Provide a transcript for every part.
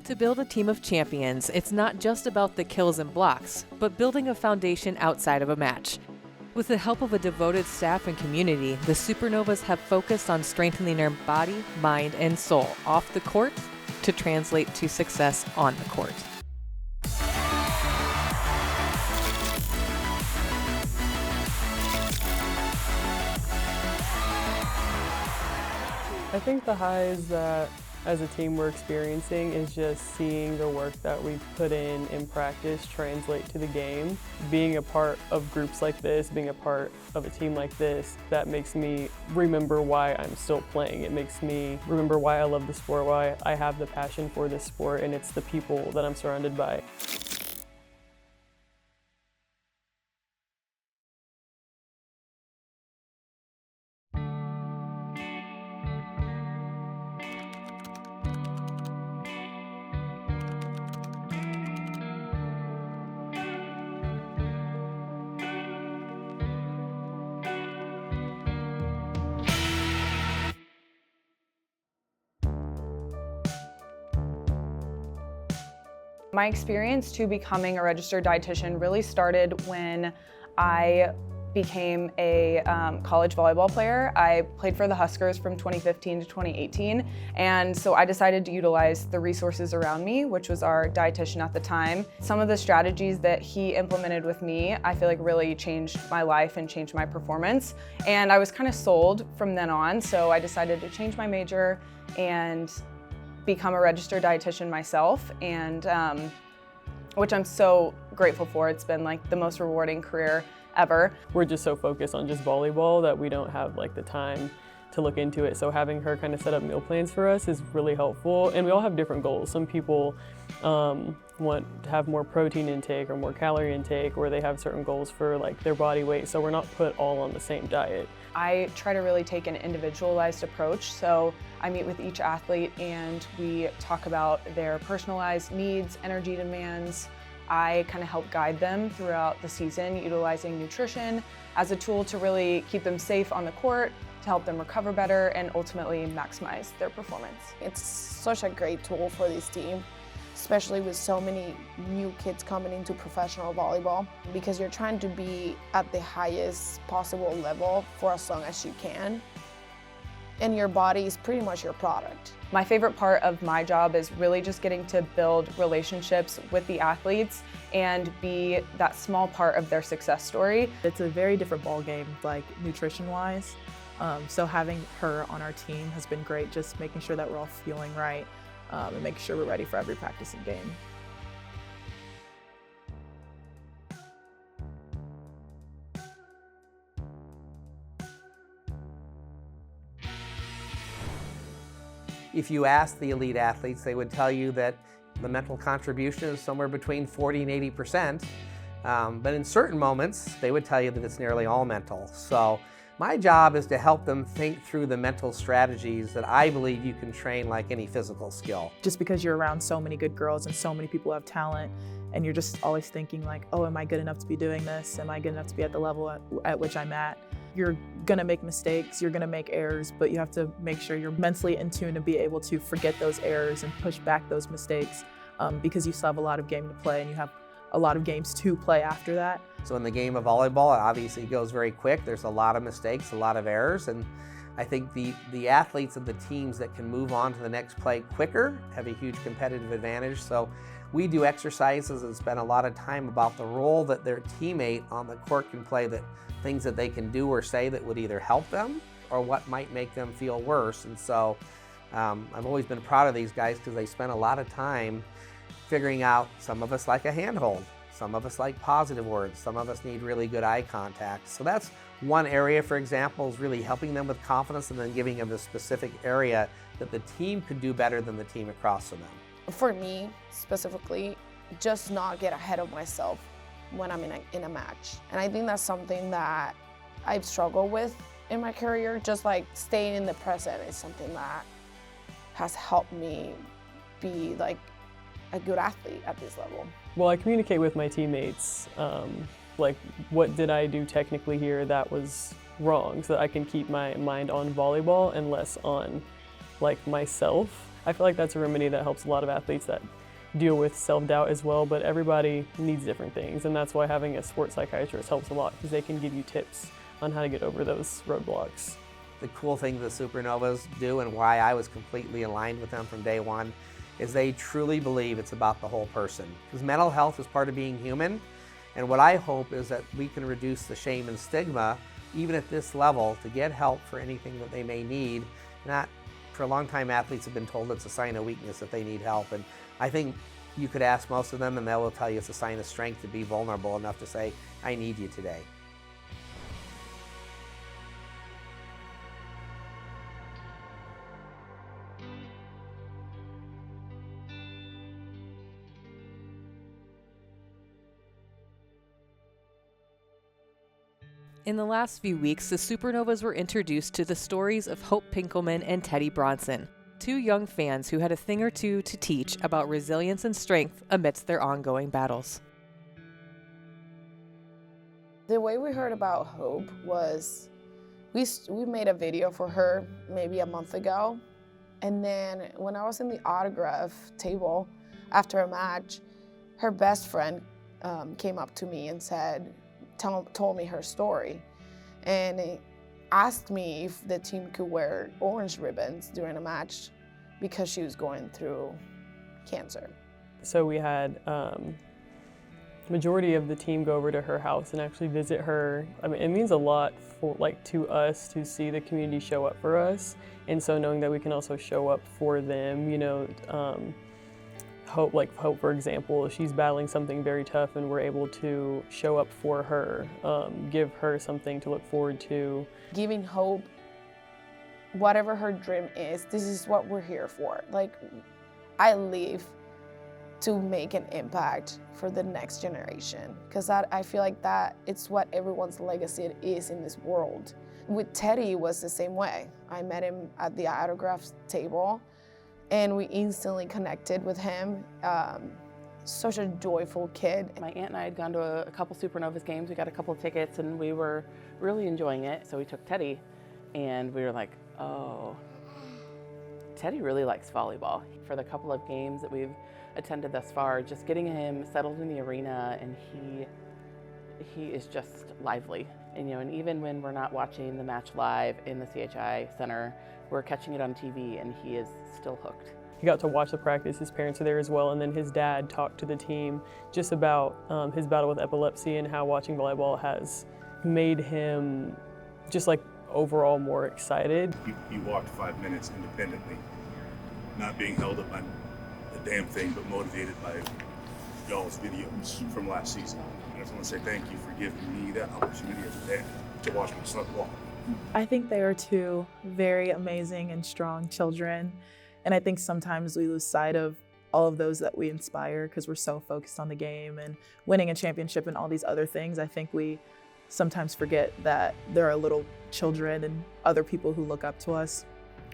To build a team of champions, it's not just about the kills and blocks, but building a foundation outside of a match. With the help of a devoted staff and community, the Supernovas have focused on strengthening their body, mind, and soul off the court to translate to success on the court. I think the highs that as a team we're experiencing is just seeing the work that we've put in practice translate to the game. Being a part of groups like this, being a part of a team like this, that makes me remember why I'm still playing. It makes me remember why I love the sport, why I have the passion for this sport, and it's the people that I'm surrounded by. My experience to becoming a registered dietitian really started when I became a college volleyball player. I played for the Huskers from 2015 to 2018, and so I decided to utilize the resources around me, which was our dietitian at the time. Some of the strategies that he implemented with me, I feel like really changed my life and changed my performance, and I was kind of sold from then on, so I decided to change my major and become a registered dietitian myself, and which I'm so grateful for. It's been like the most rewarding career ever. We're just so focused on just volleyball that we don't have like the time to look into it. So having her kind of set up meal plans for us is really helpful. And we all have different goals. Some people want to have more protein intake or more calorie intake, or they have certain goals for like their body weight. So we're not put all on the same diet. I try to really take an individualized approach. So I meet with each athlete and we talk about their personalized needs, energy demands. I kind of help guide them throughout the season, utilizing nutrition as a tool to really keep them safe on the court, to help them recover better, and ultimately maximize their performance. It's such a great tool for this team, especially with so many new kids coming into professional volleyball, because you're trying to be at the highest possible level for as long as you can. And your body is pretty much your product. My favorite part of my job is really just getting to build relationships with the athletes and be that small part of their success story. It's a very different ball game, like nutrition-wise. So having her on our team has been great, just making sure that we're all feeling right and making sure we're ready for every practice and game. If you ask the elite athletes, they would tell you that the mental contribution is somewhere between 40 and 80%. But in certain moments, they would tell you that it's nearly all mental. So my job is to help them think through the mental strategies that I believe you can train like any physical skill. Just because you're around so many good girls and so many people who have talent, and you're just always thinking like, oh, am I good enough to be doing this? Am I good enough to be at the level at which I'm at? You're gonna make mistakes, you're gonna make errors, but you have to make sure you're mentally in tune to be able to forget those errors and push back those mistakes because you still have a lot of game to play and you have a lot of games to play after that. So in the game of volleyball, it obviously goes very quick. There's a lot of mistakes, a lot of errors, and I think the athletes of the teams that can move on to the next play quicker have a huge competitive advantage. So we do exercises and spend a lot of time about the role that their teammate on the court can play, that things that they can do or say that would either help them or what might make them feel worse. And so I've always been proud of these guys because they spend a lot of time figuring out, some of us like a handhold, some of us like positive words, some of us need really good eye contact. So that's one area, for example, is really helping them with confidence and then giving them a specific area that the team could do better than the team across from them. For me, specifically, just not get ahead of myself when I'm in a match. And I think that's something that I've struggled with in my career. Just like staying in the present is something that has helped me be like a good athlete at this level. Well, I communicate with my teammates, like what did I do technically here that was wrong, so that I can keep my mind on volleyball and less on like myself. I feel like that's a remedy that helps a lot of athletes that deal with self-doubt as well, but everybody needs different things, and that's why having a sports psychiatrist helps a lot, because they can give you tips on how to get over those roadblocks. The cool thing the Supernovas do, and why I was completely aligned with them from day one, is they truly believe it's about the whole person. Because mental health is part of being human, and what I hope is that we can reduce the shame and stigma, even at this level, to get help for anything that they may need. Not, for a long time, athletes have been told it's a sign of weakness that they need help, and I think you could ask most of them and they will tell you it's a sign of strength to be vulnerable enough to say, I need you today. In the last few weeks, the Supernovas were introduced to the stories of Hope Pinkelman and Teddy Bronson, two young fans who had a thing or two to teach about resilience and strength amidst their ongoing battles. The way we heard about Hope was we made a video for her maybe a month ago, and then when I was in the autograph table after a match, her best friend came up to me and told me her story, and asked me if the team could wear orange ribbons during a match because she was going through cancer. So we had majority of the team go over to her house and actually visit her. I mean, it means a lot to us to see the community show up for us, and so knowing that we can also show up for them, you know, Hope, for example, she's battling something very tough, and we're able to show up for her, give her something to look forward to. Giving Hope whatever her dream is, this is what we're here for. Like, I live to make an impact for the next generation, because I feel like that it's what everyone's legacy is in this world. With Teddy, it was the same way. I met him at the autograph table, and we instantly connected with him. Such a joyful kid. My aunt and I had gone to a couple Supernovas games. We got a couple of tickets and we were really enjoying it. So we took Teddy and we were like, oh, Teddy really likes volleyball. For the couple of games that we've attended thus far, just getting him settled in the arena, and he is just lively. And, you know, and even when we're not watching the match live in the CHI Center, we're catching it on TV, and he is still hooked. He got to watch the practice, his parents are there as well, and then his dad talked to the team just about his battle with epilepsy and how watching volleyball has made him just like overall more excited. He walked 5 minutes independently, not being held up by a damn thing, but motivated by y'all's videos from last season. And I just want to say thank you for giving me that opportunity as a dad to watch my son walk. I think they are two very amazing and strong children. And I think sometimes we lose sight of all of those that we inspire because we're so focused on the game and winning a championship and all these other things. I think we sometimes forget that there are little children and other people who look up to us.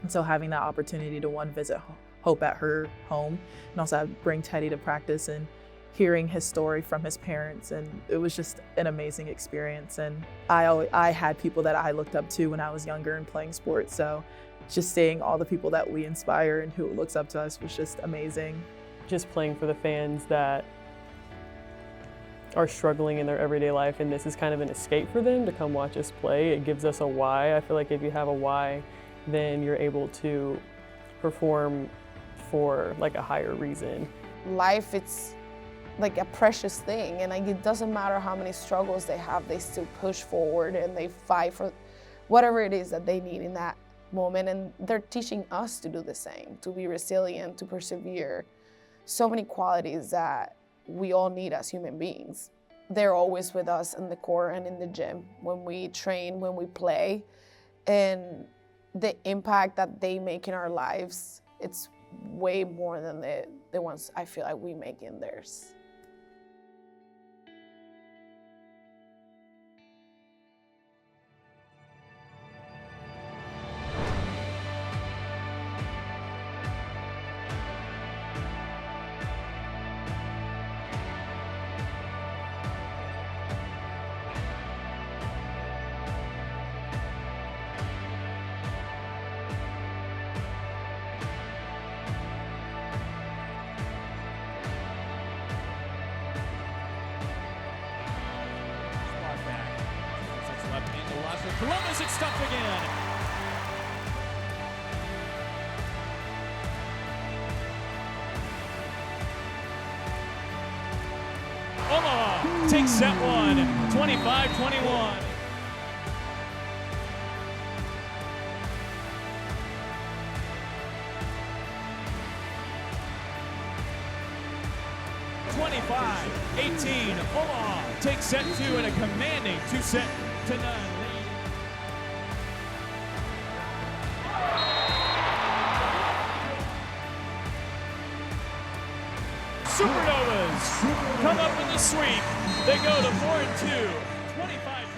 And so having that opportunity to visit Hope at her home, and also bring Teddy to practice and hearing his story from his parents, and it was just an amazing experience. And I had people that I looked up to when I was younger and playing sports, so just seeing all the people that we inspire and who looks up to us was just amazing. Just playing for the fans that are struggling in their everyday life, and this is kind of an escape for them to come watch us play. It gives us a why. I feel like if you have a why, then you're able to perform for like a higher reason. Life, it's like a precious thing, and like it doesn't matter how many struggles they have, they still push forward and they fight for whatever it is that they need in that moment, and they're teaching us to do the same, to be resilient, to persevere. So many qualities that we all need as human beings. They're always with us in the court and in the gym, when we train, when we play, and the impact that they make in our lives, it's way more than the ones I feel like we make in theirs. makes it tough again. Omaha takes set one, 25-21. Omaha takes set two in a commanding 2-0 lead. Supernovas come up with a sweep. They go to 4-2, 25.